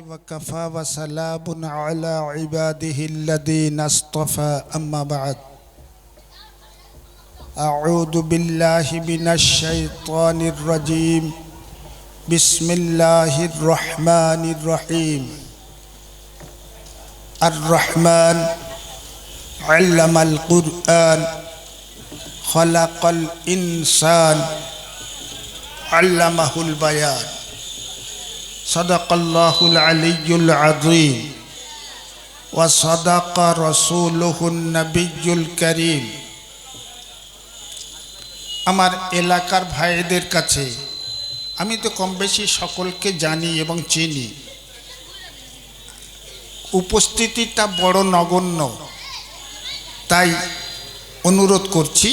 وكفى وسلام على عباده الذين اصطفى أما بعد أعوذ بالله من الشيطان الرجيم بسم الله الرحمن الرحيم الرحمن علم القرآن خلق الإنسان علمه البيان صدق الله العلي العظيم وصدق رسوله النبي الكريم আমার এলাকার ভাইদের কাছে আমি তো কম বেশি সকলকে জানি এবং চিনি, উপস্থিতিটা বড় নগণ্য, তাই অনুরোধ করছি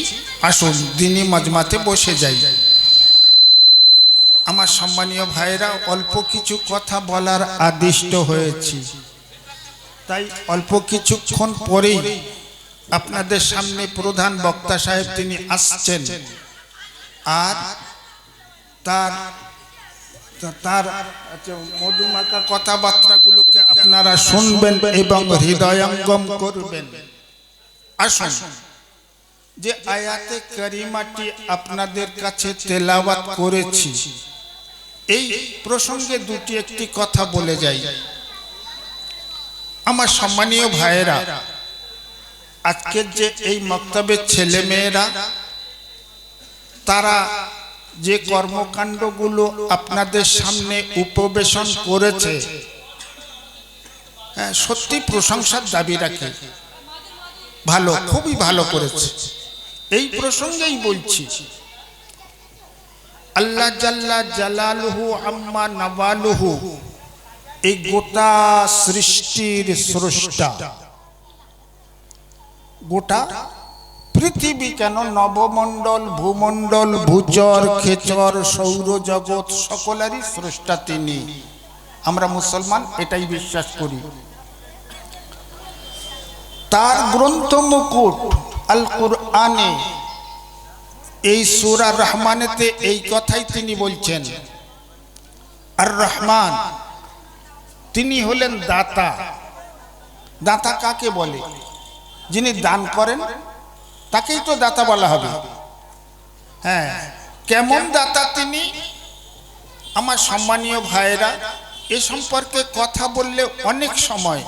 আসুন দিনী মাজমাতে বসে যাই। আমার সম্মানীয় ভাইরা, অল্প কিছু কথা বলার আদিষ্ট হয়েছি, তাই অল্প কিছুক্ষণ পরেই আপনাদের সামনে প্রধান বক্তা সাহেব তিনি আসছেন, আর তার মধুমাখা কথাবার্তাগুলোকে আপনারা শুনবেন এবং হৃদয়ঙ্গম করবেন। আসুন যে আয়াতে কারিমাটি আপনাদের কাছে তেলাওয়াত করেছি, এই প্রসঙ্গে দুটি একটি কথা বলে যাই। আমার সম্মানীয় ভাইয়েরা, আজকের যে এই মক্তবের ছেলে মেয়েরা তারা যে কর্মকাণ্ডগুলো আপনাদের সামনে উপবেশন করেছে, সত্যি প্রশংসার দাবি রাখে, ভালো, খুবই ভালো করেছে। এই প্রসঙ্গেই বলছি, আল্লাহ জাল্লা জালালুহু আম্মা নাওয়ালুহু এই গোটা সৃষ্টির স্রষ্টা, গোটা পৃথিবী কেন, নবমণ্ডল, ভূমণ্ডল, ভূচর, খেচর, সৌরজগৎ সকলেরই স্রষ্টা তিনি। আমরা মুসলমান এটাই বিশ্বাস করি। তার গ্রন্থ মুকুট আল কুরআনে এই সূরা রহমানেতে এই কথাই তিনি বলছেন, আর রহমান তিনি হলেন দাতা। দাতা কাকে বলে? যিনি দান করেন তাকেই তো দাতা বলা হবে। হ্যাঁ, কেমন দাতা তিনি? আমার সম্মানীয় ভাইয়েরা, এ সম্পর্কে কথা বললে অনেক সময়,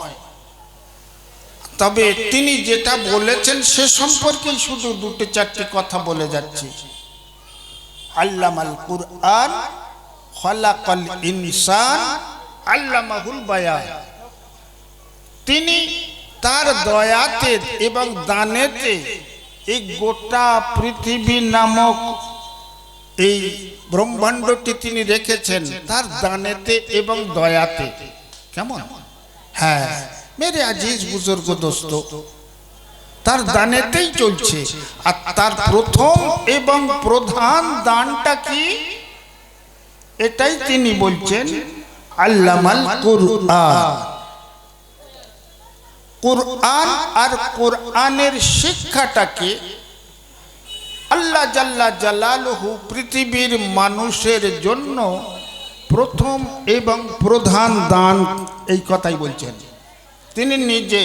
তবে তিনি যেটা বলেছেন সে সম্পর্কে শুধু দুটো চারটি কথা বলে যাচ্ছি। আল্লামাল কুরআন খালাকাল ইনসান আল্লামাহুল বায়ান। তিনি তার দয়াতে এবং দানেতে এই গোটা পৃথিবী নামক এই ব্রহ্মাণ্ডটি তিনি রেখেছেন তার দানেতে এবং দয়াতে। কেমন? হ্যাঁ মেরে আজিজ বুজুর্গ দোস্ত, তার দানেতেই চলছে। আর তার প্রথম এবং প্রধান দানটা কি? এটাই তিনি বলছেন আল্লামাল কুরআন। কুরআন আর কুরআনের শিক্ষাটাকে আল্লাহ জাল্লা জালালুহু পৃথিবীর মানুষের জন্য প্রথম এবং প্রধান দান, এই কথাই বলছেন তিনি নিজে।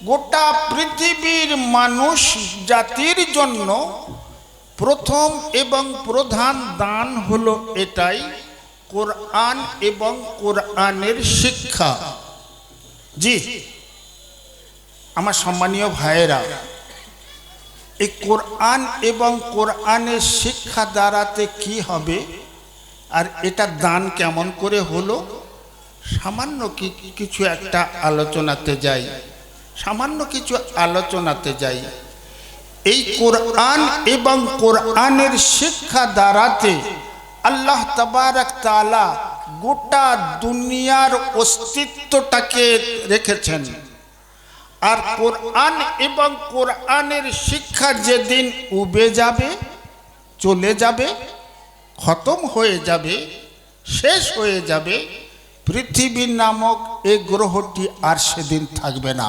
গোটা পৃথিবীর মানুষ জাতির জন্য প্রথম এবং প্রধান দান হলো এটাই, কোরআন এবং কোরআনের শিক্ষা। জি আমার সম্মানীয় ভাইয়েরা, এই কোরআন এবং কোরআনের শিক্ষা দ্বারাতে কি হবে আর এটা দান কেমন করে হলো, সামান্য কিছু একটা আলোচনাতে যাই, সামান্য কিছু আলোচনাতে যাই। এই কোরআন এবং কোরআনের শিক্ষা দ্বারাতে আল্লাহ তাবারক তাআলা গোটা দুনিয়ার অস্তিত্বটাকে রেখেছেন। আর কোরআন এবং কোরআনের শিক্ষা যেদিন উবে যাবে, চলে যাবে, খতম হয়ে যাবে, শেষ হয়ে যাবে, পৃথিবী নামক এই গ্রহটি আর সেদিন থাকবে না।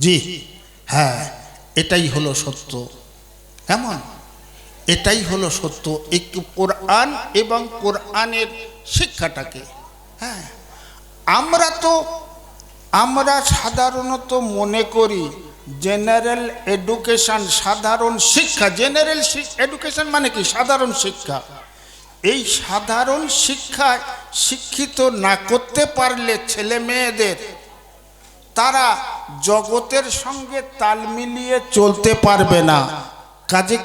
জি হ্যাঁ, এটাই হলো সত্য। কেমন? এটাই হলো সত্য। একটু কোরআন এবং কোরআনের শিক্ষাটাকে, হ্যাঁ, আমরা সাধারণত মনে করি জেনারেল এডুকেশন, সাধারণ শিক্ষা। জেনারেল এডুকেশন মানে কি? সাধারণ শিক্ষা। এই সাধারণ শিক্ষায় শিক্ষিত না করতে পারলে ছেলে মেয়েদের, তারা জগতের সঙ্গে তাল মিলিয়ে চলতে পারবে না।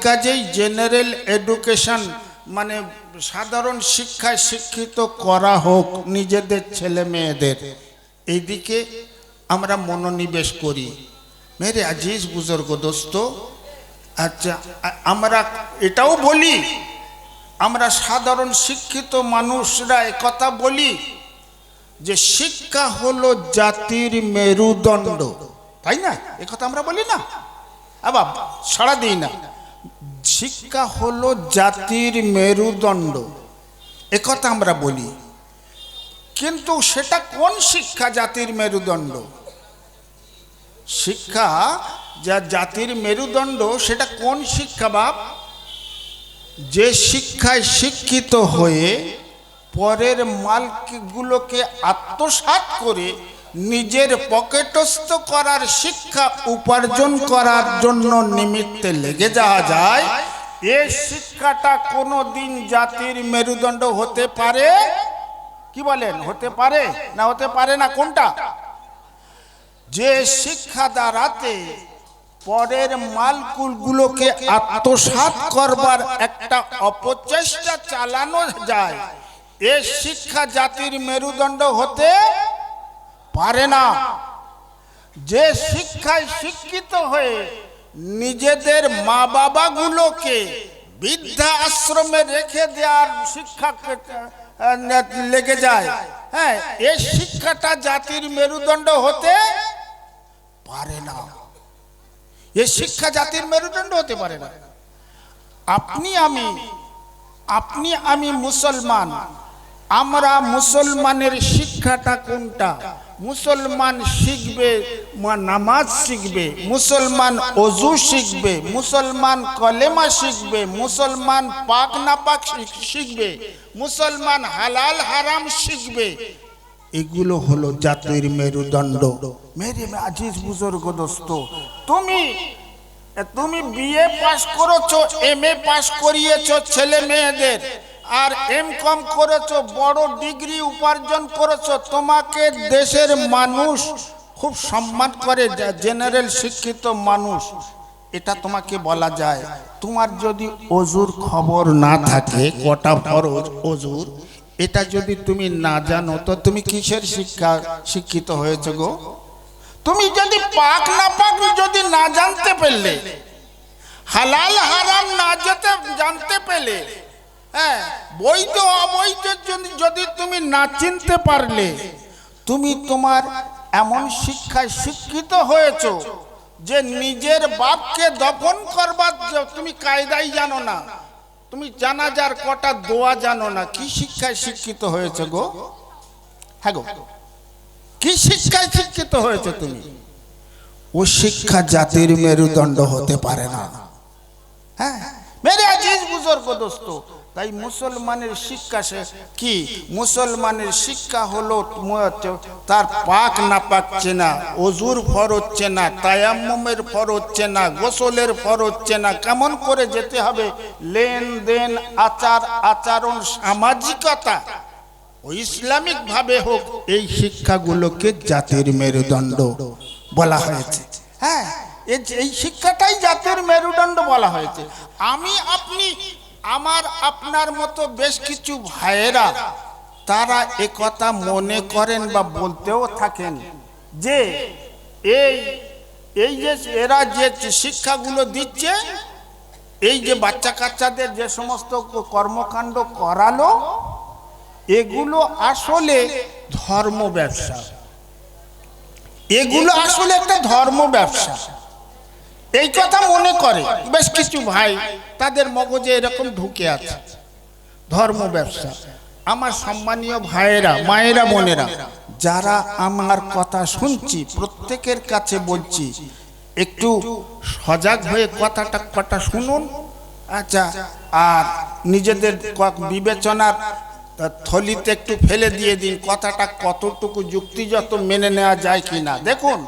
কাজেই জেনারেল এডুকেশন মানে সাধারণ শিক্ষায় শিক্ষিত করা হোক নিজেদের ছেলে মেয়েদের, এইদিকে আমরা মনোনিবেশ করি। মেরে আজিজ বুজুর্গ দোস্ত, আচ্ছা, আমরা এটাও বলি, আমরা সাধারণ শিক্ষিত মানুষরা একথা বলি যে শিক্ষা হলো জাতির মেরুদণ্ড, তাই না? একথা আমরা বলি না? আবার সাড়া দিই না। শিক্ষা হলো জাতির মেরুদণ্ড, একথা আমরা বলি। কিন্তু সেটা কোন শিক্ষা জাতির মেরুদণ্ড? শিক্ষা যা জাতির মেরুদণ্ড, সেটা কোন শিক্ষা বাপ? যে শিক্ষায় শিক্ষিত হয়ে পরের মালগুলোকে আত্মসাৎ করে নিজের পকেটস্থ করার শিক্ষা উপার্জন করার জন্য নিমিত্তে লেগে যাওয়া যায়, এই শিক্ষাটা কোনোদিন জাতির মেরুদণ্ড হতে পারে? কি বলেন, হতে পারে না হতে পারে না? কোনটা? যে শিক্ষা দ্বারাতে পরের মালগুলোকে আত্মসাৎ করবার একটা অপচেষ্টা চালানো যায়, এ শিক্ষা জাতির মেরুদণ্ড হতে পারে না। যে শিক্ষায় শিক্ষিত হয়ে নিজেদের মা বাবাগুলোকে বৃদ্ধা আশ্রমে রেখে দেওয়ার শিক্ষা লেগে যায়, হ্যাঁ, এই শিক্ষাটা জাতির মেরুদণ্ড হতে পারে না। এই শিক্ষা জাতির মেরুদণ্ড হতে পারে না। আপনি আমি মুসলমান, আমরা মুসলমানের শিক্ষাটা কোনটা? মুসলমান শিখবে নামাজ শিখবে, মুসলমান অজু শিখবে, মুসলমান কলেমা শিখবে, মুসলমান পাক না পাক শিখবে, মুসলমান হালাল হারাম শিখবে। এগুলো হলো জাতির মেরুদণ্ড। মেরে আজিজ বুজুর্গ দোস্ত, তুমি বিএ পাস করেছো, এমএ পাস করিয়েছো ছেলে মেয়েদের, আর এমকম করেছো, বড় ডিগ্রি উপার্জন করেছো, তোমাকে দেশের মানুষ খুব সম্মান করে, জেনারেল শিক্ষিত মানুষ। এটা তোমাকে বলা যায়। তোমার যদি অজুর খবর না থাকে, কটা ফরজ অজুর, এটা যদি তুমি না জানো, তো তুমি কিসের শিক্ষিত হয়েছে গো? তুমি যদি পাক না পাক যদি না জানতে পারলে, হালাল হারাম না জানতে পেলে, হ্যাঁ, বৈধ অবৈধ যদি তুমি না চিনতে পারলে, তুমি তোমার এমন শিক্ষায় শিক্ষিত হয়েছো যে নিজের বাপকে দফন করবার তুমি কায়দাই জানো না, তুমি জানাজার কটা দোয়া জানো না। কি শিক্ষায় শিক্ষিত হয়েছে গো? হ্যাঁ গো, কি শিক্ষায় শিক্ষিত হয়েছে তুমি? ও শিক্ষা জাতির মেরুদণ্ড হতে পারে না। হ্যাঁ মেরে আজিজ বুজুর্গ দোস্ত, তাই মুসলমানের শিক্ষা কি? মুসলমানের শিক্ষা হলো তার পাক না পাক চেনা, অজুর ফরজ চেনা, তায়াম্মুমের ফরজ চেনা, গোসলের ফরজ চেনা, কেমন করে যেতে হবে, লেনদেন, আচার আচরণ, সামাজিকতা ও ইসলামিক ভাবে হোক, এই শিক্ষাগুলোকে জাতির মেরুদণ্ড বলা হয়েছে। হ্যাঁ, এই শিক্ষাটাই জাতির মেরুদণ্ড বলা হয়েছে। আপনি আমার আপনার মতো বেশ কিছু ভাইয়েরা, তারা একথা মনে করেন বা বলতেও থাকেন যে এই যে এরা যে শিক্ষাগুলো দিচ্ছে, এই যে বাচ্চা কাচ্চাদের যে সমস্ত কর্মকাণ্ড করালো, এগুলো আসলে ধর্ম ব্যবসা। এগুলো আসলে একটা ধর্ম ব্যবসা, এই কথা মনে করে বেশ কিছু ভাই, তাদের মগজে এরকম ঢুকে আছে, ধর্ম ব্যবসা। আমার সম্মানীয় ভাইয়েরা, মায়েরা, বোনেরা, যারা আমার কথা শুনছি, প্রত্যেকের কাছে বলছি, একটু সজাগ হয়ে কটা শুনুন আচ্ছা, আর নিজেদের বিবেচনার থলিতে একটু ফেলে দিয়ে দিন কথাটা কতটুকু যুক্তিযত মেনে নেওয়া যায় কিনা। দেখুন